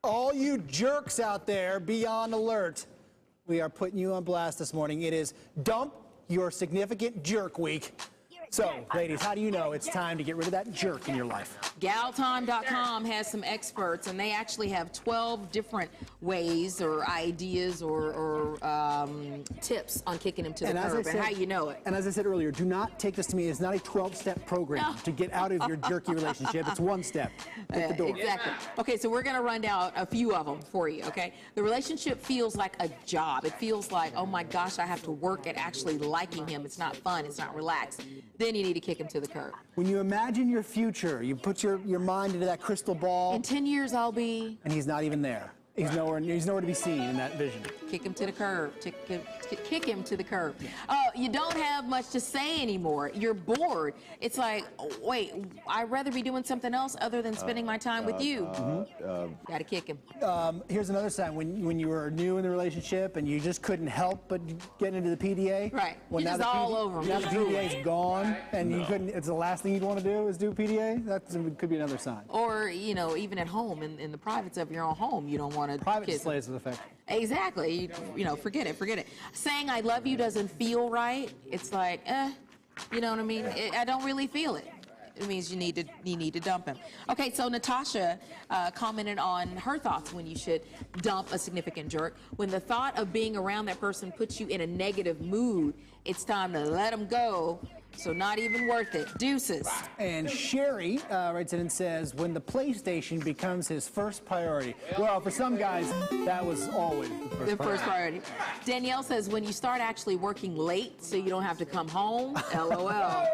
All you jerks out there, be on alert. We are putting you on blast this morning. It is Dump Your Significant Jerk Week. So, ladies, how do you know it's time to get rid of that jerk in your life? GalTime.com has some experts, and they actually have 12 different ways or ideas or tips on kicking him to the curb and how you know it. And as I said earlier, do not take this to me. It's not a 12-step program to get out of your jerky relationship. It's one step. Hit the door. Exactly. Okay, so we're going to run down a few of them for you, okay? The relationship feels like a job. It feels like, oh my gosh, I have to work at actually liking him. It's not fun. It's not relaxed. Then you need to kick him to the curb. When you imagine your future, you put your mind into that crystal ball. In 10 years, I'll be... And he's not even there. He's nowhere to be seen in that vision. Kick him to the curb. Kick him to the curb. You don't have much to say anymore. You're bored. It's like, wait, I'd rather be doing something else other than spending my time with you. Got to kick him. Here's another sign. When you were new in the relationship and you just couldn't help but get into the PDA. Right. Well, You're just all over him. Now the PDA's gone, and you couldn't. It's the last thing you'd want to do is do PDA. That could be another sign. Or even at home, in the privates of your own home, you don't want to. Private displays of affection. Exactly. Forget it. Saying I love you doesn't feel right. It's like, you know what I mean? I don't really feel it. It means you need to dump him. Okay, so Natasha commented on her thoughts when you should dump a significant jerk. When the thought of being around that person puts you in a negative mood, it's time to let them go. So not even worth it. Deuces. And Sherry writes in and says, when the PlayStation becomes his first priority. Well, for some guys, that was always the first priority. Danielle says, when you start actually working late so you don't have to come home, LOL.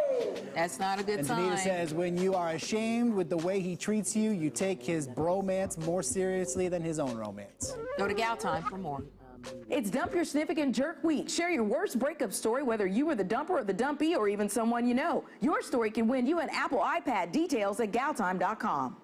That's not a good sign. And Danita says, when you are ashamed with the way he treats you, you take his bromance more seriously than his own romance. Go to GalTime for more. It's Dump Your Significant Jerk Week. Share your worst breakup story, whether you were the dumper or the dumpee or even someone you know. Your story can win you an Apple iPad. Details at GalTime.com.